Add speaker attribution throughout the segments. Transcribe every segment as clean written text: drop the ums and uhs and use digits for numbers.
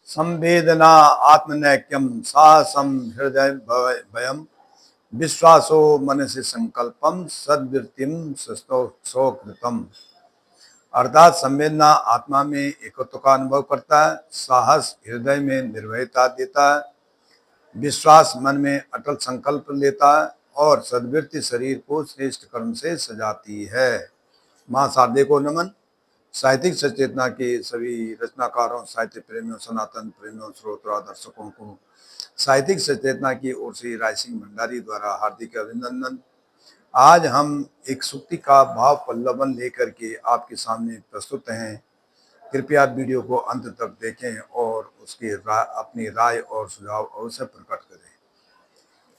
Speaker 1: संवेदना आत्मनैक्यम साहसम हृदय भयम विश्वासो मनसि संकल्पम सद्वृत्तिम सौकृतम। अर्थात संवेदना आत्मा में एकत्व का अनुभव करता है, साहस हृदय में निर्भयता देता है, विश्वास मन में अटल संकल्प लेता है और सद्वृत्ति शरीर को श्रेष्ठ कर्म से सजाती है। माँ शारदे को नमन। साहित्यिक सचेतना के सभी रचनाकारों, साहित्य प्रेमियों, सनातन प्रेमियों, श्रोता दर्शकों को साहित्यिक सचेतना की ओर से राय सिंह भंडारी द्वारा हार्दिक अभिनंदन। आज हम एक सूक्ति का भाव पल्लवन लेकर के आपके सामने प्रस्तुत हैं। कृपया वीडियो को अंत तक देखें और उसकी अपनी राय और सुझाव अवश्य प्रकट करें।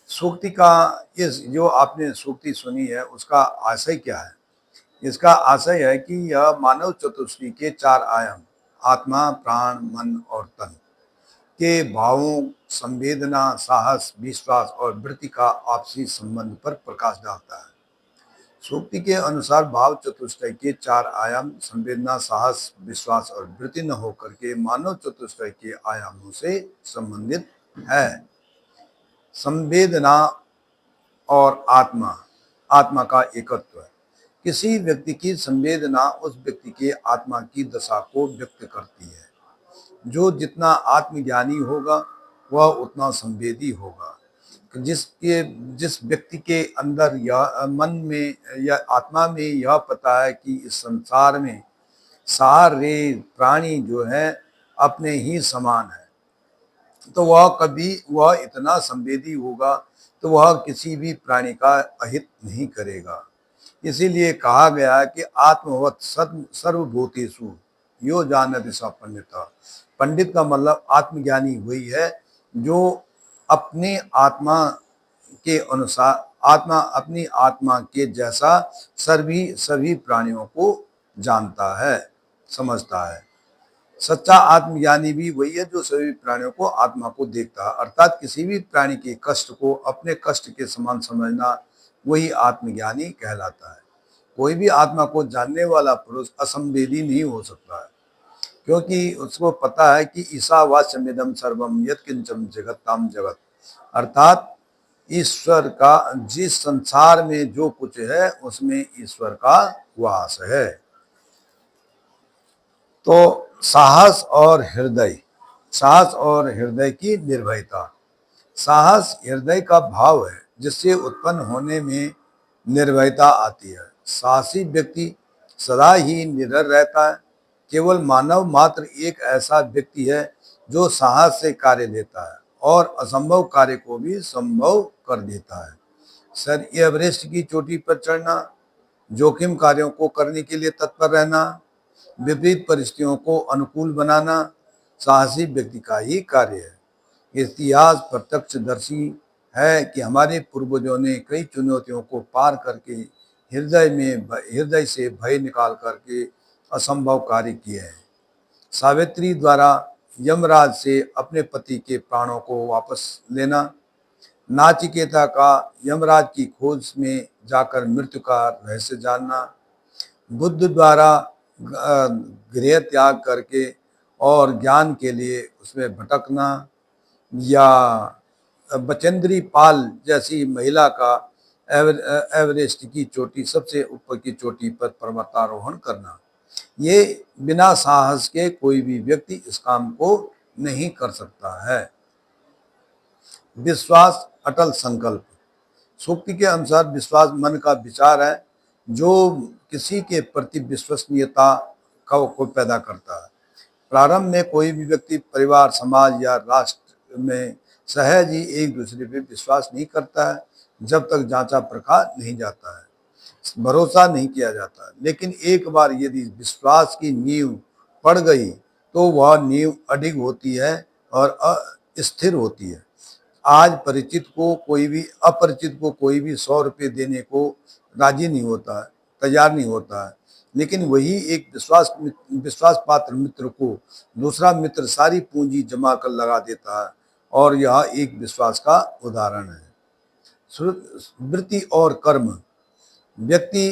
Speaker 1: सूक्ति का इस जो आपने सूक्ति सुनी है उसका आशय क्या है? इसका आशय है कि यह मानव चतुष्टय के चार आयाम आत्मा, प्राण, मन और तन के भावों, संवेदना, साहस, विश्वास और वृत्ति का आपसी संबंध पर प्रकाश डालता है। सूक्ति के अनुसार भाव चतुष्टय के चार आयाम संवेदना, साहस, विश्वास और वृत्ति न होकर के मानव चतुष्टय के आयामों से संबंधित है। संवेदना और आत्मा, आत्मा का एकत्व। किसी व्यक्ति की संवेदना उस व्यक्ति के आत्मा की दशा को व्यक्त करती है। जो जितना आत्मज्ञानी होगा वह उतना संवेदी होगा। जिस व्यक्ति के अंदर यह मन में या आत्मा में यह पता है कि इस संसार में सारे प्राणी जो है अपने ही समान है, तो वह इतना संवेदी होगा तो वह किसी भी प्राणी का अहित नहीं करेगा। इसीलिए कहा गया है कि आत्मवत् सर्वभूतेषु यो जानति स पंडित। पंडित का मतलब आत्मज्ञानी वही है जो अपने आत्मा के अनुसार अपनी आत्मा के जैसा सभी प्राणियों को जानता है, समझता है। सच्चा आत्मज्ञानी भी वही है जो सभी प्राणियों को, आत्मा को देखता है। अर्थात किसी भी प्राणी के कष्ट को अपने कष्ट के समान समझना वही आत्मज्ञानी कहलाता है। कोई भी आत्मा को जानने वाला पुरुष असंवेदी नहीं हो सकता है, क्योंकि उसको पता है कि ईशावास्यमिदं सर्वम यत्किंचन जगत्ताम जगत। अर्थात ईश्वर का, जिस संसार में जो कुछ है उसमें ईश्वर का वास है। तो साहस और हृदय की निर्भयता। साहस हृदय का भाव है जिससे उत्पन्न होने में निर्भयता आती है। साहसी व्यक्ति सदा ही निडर रहता है। केवल मानव मात्र एक ऐसा व्यक्ति है जो साहस से कार्य लेता है और असंभव कार्य को भी संभव कर देता है। सर एवरेस्ट की चोटी पर चढ़ना, जोखिम कार्यों को करने के लिए तत्पर रहना, विपरीत परिस्थितियों को अनुकूल बनाना साहसी व्यक्ति का ही कार्य है। इतिहास प्रत्यक्षदर्शी है कि हमारे पूर्वजों ने कई चुनौतियों को पार करके हृदय से भय निकाल करके असंभव कार्य किए हैं। सावित्री द्वारा यमराज से अपने पति के प्राणों को वापस लेना, नाचिकेता का यमराज की खोज में जाकर मृत्यु का रहस्य जानना, बुद्ध द्वारा गृह त्याग करके और ज्ञान के लिए उसमें भटकना, या बचेंद्री पाल जैसी महिला का एवरेस्ट की चोटी, सबसे ऊपर की चोटी पर पर्वतारोहण करना। ये बिना साहस के कोई भी व्यक्ति इस काम को नहीं कर सकता है। विश्वास, अटल संकल्प। सूक्ति के अनुसार विश्वास मन का विचार है जो किसी के प्रति विश्वसनीयता को पैदा करता है। प्रारंभ में कोई भी व्यक्ति परिवार, समाज या राष्ट्र में सहज ही एक दूसरे पर विश्वास नहीं करता है जब तक जांचा परखा नहीं जाता है, भरोसा नहीं किया जाता। लेकिन एक बार यदि विश्वास की नींव पड़ गई तो वह नींव अडिग होती है और अस्थिर होती है। आज अपरिचित को कोई भी 100 रुपये देने को राजी नहीं होता है, तैयार नहीं होता है। लेकिन वही एक विश्वास पात्र मित्र को दूसरा मित्र सारी पूंजी जमा कर लगा देता है, और यह एक विश्वास का उदाहरण है। वृत्ति और कर्म। व्यक्ति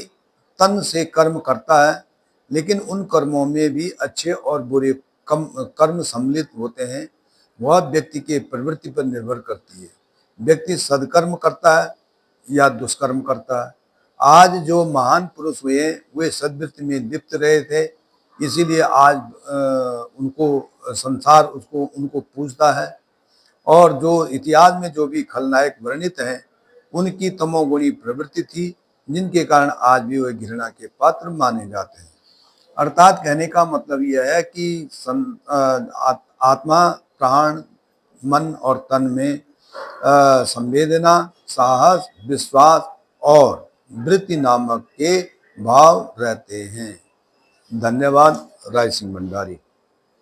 Speaker 1: तन से कर्म करता है, लेकिन उन कर्मों में भी अच्छे और बुरे कर्म सम्मिलित होते हैं वह व्यक्ति के प्रवृत्ति पर निर्भर करती है। व्यक्ति सदकर्म करता है या दुष्कर्म करता है। आज जो महान पुरुष हुए वे सद्वृत्ति में लिप्त रहे थे, इसीलिए आज उनको संसार उनको पूजता है। और जो इतिहास में जो भी खलनायक वर्णित हैं उनकी तमोगुणी प्रवृत्ति थी, जिनके कारण आज भी वे घृणा के पात्र माने जाते हैं। अर्थात कहने का मतलब यह है कि आत्मा, प्राण, मन और तन में संवेदना, साहस, विश्वास और वृत्ति नामक के भाव रहते हैं। धन्यवाद। राय सिंह भंडारी।